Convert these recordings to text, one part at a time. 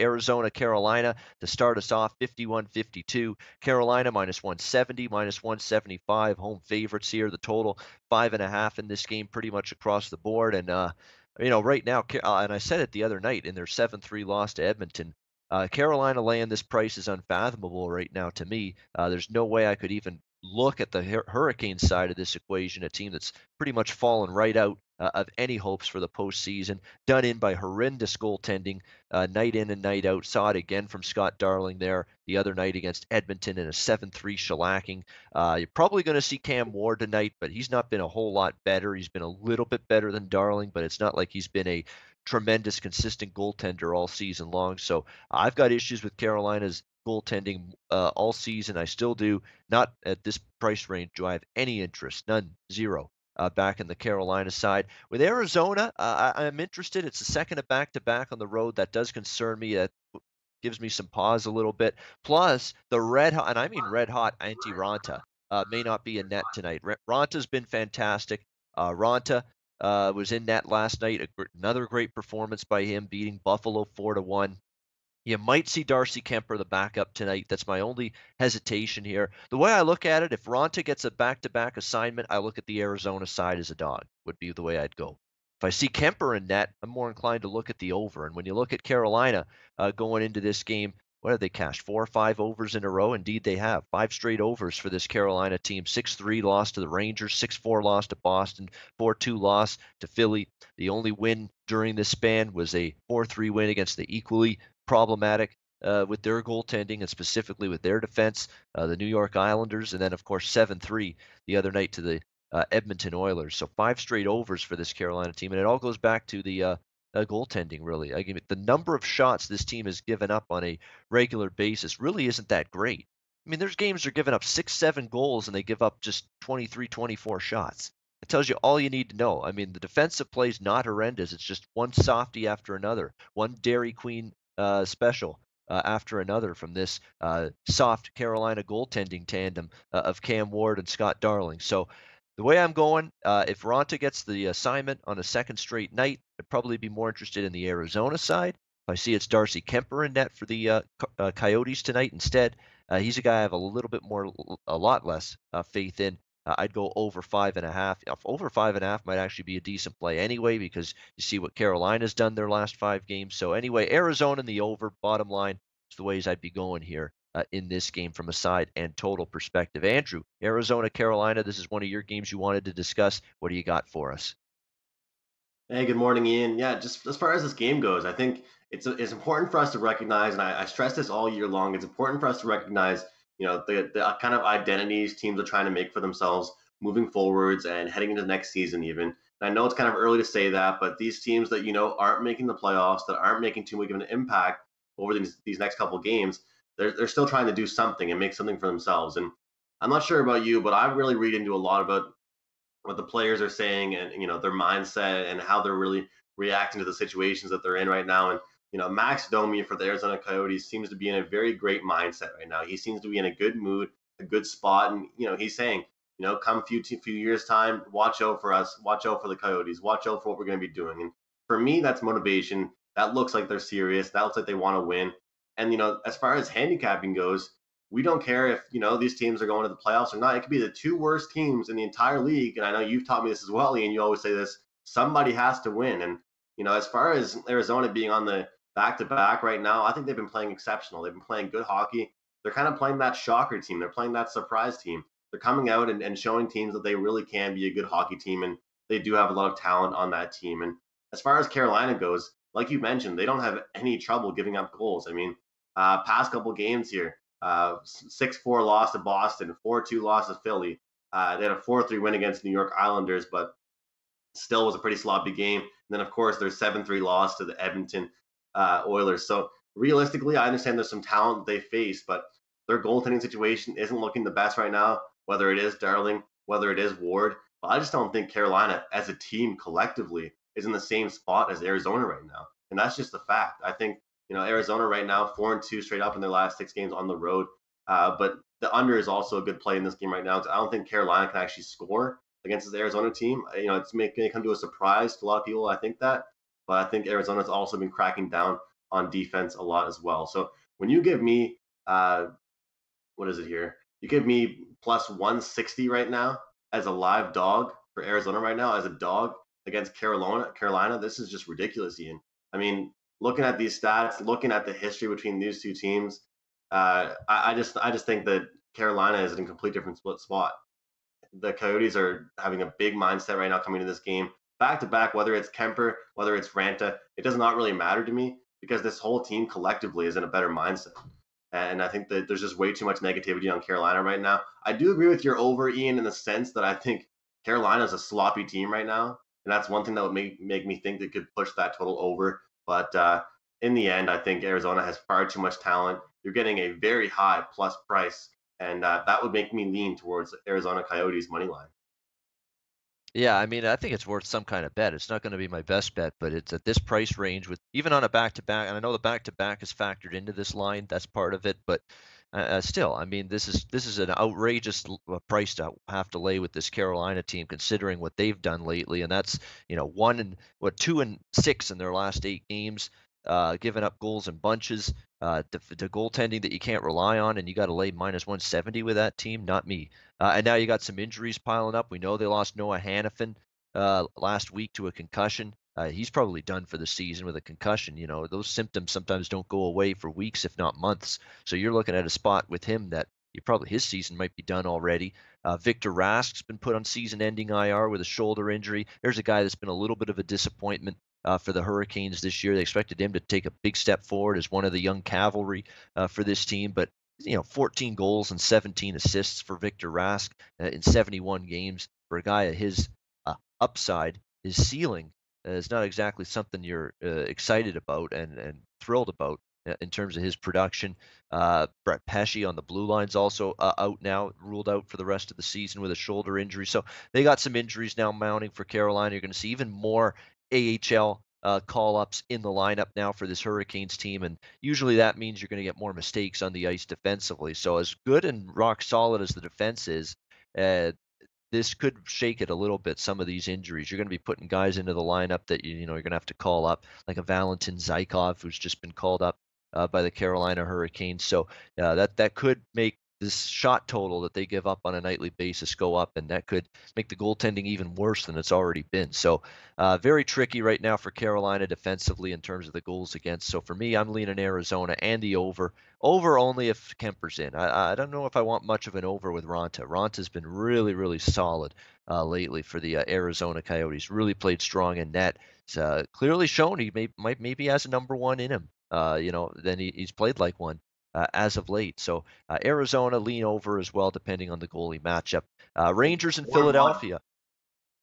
Arizona, Carolina to start us off, 51-52. Carolina -170, -175. Home favorites here. The total 5.5 in this game, pretty much across the board. And right now, and I said it the other night in their 7-3 loss to Edmonton. Carolina laying this price is unfathomable right now to me. There's no way I could even look at the Hurricane side of this equation, a team that's pretty much fallen right out of any hopes for the postseason, done in by horrendous goaltending night in and night out. Saw it again from Scott Darling there the other night against Edmonton in a 7-3 shellacking. You're probably going to see Cam Ward tonight, but he's not been a whole lot better. He's been a little bit better than Darling, but it's not like he's been a tremendous, consistent goaltender all season long. So I've got issues with Carolina's goaltending all season. I still do. Not at this price range do I have any interest. None. Zero. Back in the Carolina side. With Arizona, I'm interested. It's the second of back-to-back on the road. That does concern me. That gives me some pause a little bit. Plus, the red hot, and I mean red hot, anti-Ranta may not be in net tonight. Ranta's been fantastic. Ranta was in net last night. Another great performance by him, beating Buffalo 4-1. You might see Darcy Kemper, the backup, tonight. That's my only hesitation here. The way I look at it, if Ronta gets a back-to-back assignment, I look at the Arizona side as a dog, would be the way I'd go. If I see Kemper in net, I'm more inclined to look at the over. And when you look at Carolina going into this game, what have they cashed? 4 or 5 overs in a row? Indeed, they have. 5 straight overs for this Carolina team. 6-3 loss to the Rangers, 6-4 loss to Boston, 4-2 loss to Philly. The only win during this span was a 4-3 win against the equally problematic with their goaltending and specifically with their defense, the New York Islanders, and then, of course, 7-3 the other night to the Edmonton Oilers. So 5 straight overs for this Carolina team, and it all goes back to the goaltending, really. The number of shots this team has given up on a regular basis really isn't that great. I mean, there's games they're giving up 6, 7 goals, and they give up just 23, 24 shots. It tells you all you need to know. I mean, the defensive play is not horrendous. It's just one softie after another, one Dairy Queen special after another from this soft Carolina goaltending tandem of Cam Ward and Scott Darling. So the way I'm going, if Ronta gets the assignment on a second straight night, I'd probably be more interested in the Arizona side. If I see it's Darcy Kemper in net for the Coyotes tonight instead, he's a guy I have a lot less faith in. I'd go over 5.5. Over 5.5 might actually be a decent play anyway, because you see what Carolina's done their last 5 games. So anyway, Arizona and the over, bottom line, is the ways I'd be going here in this game from a side and total perspective. Andrew, Arizona, Carolina, this is one of your games you wanted to discuss. What do you got for us? Hey, good morning, Ian. Yeah, just as far as this game goes, I think it's important for us to recognize, and I stress this all year long. It's important for us to recognize, the kind of identities teams are trying to make for themselves moving forwards and heading into the next season. Even and I know it's kind of early to say that, but these teams that aren't making the playoffs, that aren't making too much of an impact over these next couple of games, they're still trying to do something and make something for themselves. And I'm not sure about you, but I really read into a lot about what the players are saying and their mindset and how they're really reacting to the situations that they're in right now. And Max Domi for the Arizona Coyotes seems to be in a very great mindset right now. He seems to be in a good mood, a good spot, and he's saying, come few years time, watch out for us, watch out for the Coyotes, watch out for what we're going to be doing. And for me, that's motivation. That looks like they're serious. That looks like they want to win. And as far as handicapping goes, we don't care if these teams are going to the playoffs or not. It could be the 2 worst teams in the entire league, and I know you've taught me this as well, Ian. You always say this: somebody has to win. And as far as Arizona being on the back-to-back right now, I think they've been playing exceptional. They've been playing good hockey. They're kind of playing that shocker team. They're playing that surprise team. They're coming out and showing teams that they really can be a good hockey team, and they do have a lot of talent on that team. And as far as Carolina goes, like you mentioned, they don't have any trouble giving up goals. I mean, past couple games here. 6-4 loss to Boston, 4-2 loss to Philly. They had a 4-3 win against New York Islanders, but still was a pretty sloppy game. And then, of course, their 7-3 loss to the Edmonton Oilers. So realistically, I understand there's some talent they face, but their goaltending situation isn't looking the best right now, whether it is Darling, whether it is Ward. But I just don't think Carolina as a team collectively is in the same spot as Arizona right now. And that's just the fact. I think Arizona right now 4-2 straight up in their last 6 games on the road. But the under is also a good play in this game right now. I don't think Carolina can actually score against this Arizona team. It's going to come to a surprise to a lot of people. I think that, but I think Arizona's also been cracking down on defense a lot as well. So when you give me what is it here? You give me plus 160 right now as a live dog for Arizona right now as a dog against Carolina. Carolina, this is just ridiculous, Ian. I mean, looking at these stats, looking at the history between these two teams, I just think that Carolina is in a complete different spot. The Coyotes are having a big mindset right now coming to this game. Back to back, whether it's Kemper, whether it's Ranta, it does not really matter to me because this whole team collectively is in a better mindset. And I think that there's just way too much negativity on Carolina right now. I do agree with your over, Ian, in the sense that I think Carolina is a sloppy team right now. And that's one thing that would make me think they could push that total over. But in the end, I think Arizona has far too much talent. You're getting a very high plus price. And that would make me lean towards Arizona Coyotes money line. Yeah, I mean, I think it's worth some kind of bet. It's not going to be my best bet, but it's at this price range with even on a back-to-back. And I know the back-to-back is factored into this line. That's part of it, but still, I mean, this is an outrageous price to have to lay with this Carolina team, considering what they've done lately, and that's 2-6 in their last 8 games, giving up goals in bunches, the goaltending that you can't rely on, and you got to lay minus 170 with that team. Not me. And now you got some injuries piling up. We know they lost Noah Hannafin last week to a concussion. He's probably done for the season with a concussion. Those symptoms sometimes don't go away for weeks, if not months. So you're looking at a spot with him that his season might be done already. Victor Rask's been put on season-ending IR with a shoulder injury. There's a guy that's been a little bit of a disappointment for the Hurricanes this year. They expected him to take a big step forward as one of the young cavalry for this team, but 14 goals and 17 assists for Victor Rask in 71 games for a guy at his upside, his ceiling is not exactly something you're excited about and thrilled about in terms of his production. Brett Pesce on the blue line's also out now, ruled out for the rest of the season with a shoulder injury. So they got some injuries now mounting for Carolina. You're going to see even more AHL call-ups in the lineup now for this Hurricanes team, and usually that means you're going to get more mistakes on the ice defensively. So as good and rock solid as the defense is, uh, this could shake it a little bit, some of these injuries. You're going to be putting guys into the lineup that you're going to have to call up, like a Valentin Zykov, who's just been called up by the Carolina Hurricanes. So that could make this shot total that they give up on a nightly basis go up, and that could make the goaltending even worse than it's already been. So very tricky right now for Carolina defensively in terms of the goals against. So for me, I'm leaning Arizona and the over. Over only if Kemper's in. I don't know if I want much of an over with Ranta. Ranta's been really, really solid lately for the Arizona Coyotes. Really played strong in net. It's clearly shown he maybe has a number one in him. Then he's played like one as of late. So Arizona lean over as well, depending on the goalie matchup. Rangers in 4-1. Philadelphia.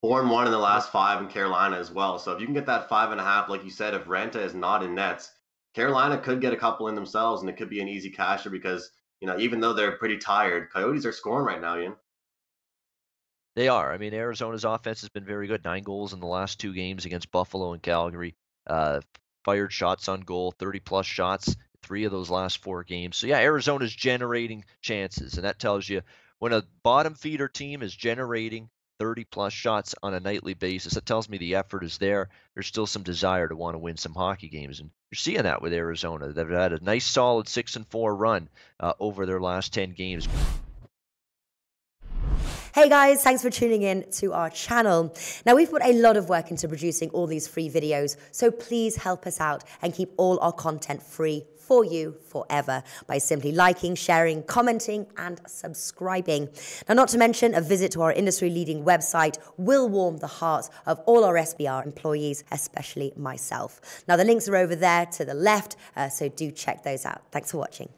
4-1 in the last five in Carolina as well. So if you can get that 5.5, like you said, if Ranta is not in nets, Carolina could get a couple in themselves, and it could be an easy casher because even though they're pretty tired, Coyotes are scoring right now, Ian. They are. I mean, Arizona's offense has been very good. 9 goals in the last 2 games against Buffalo and Calgary. Uh, Fired shots on goal, 30-plus shots, 3 of those last 4 games. So, yeah, Arizona's generating chances, and that tells you when a bottom feeder team is generating 30-plus shots on a nightly basis, that tells me the effort is there. There's still some desire to want to win some hockey games, and you're seeing that with Arizona. They've had a nice, solid 6-4 run over their last 10 games. Hey guys, thanks for tuning in to our channel. Now we've put a lot of work into producing all these free videos, so please help us out and keep all our content free for you forever by simply liking, sharing, commenting, and subscribing. Now, not to mention, a visit to our industry-leading website will warm the hearts of all our SBR employees, especially myself. Now, the links are over there to the left, so do check those out. Thanks for watching.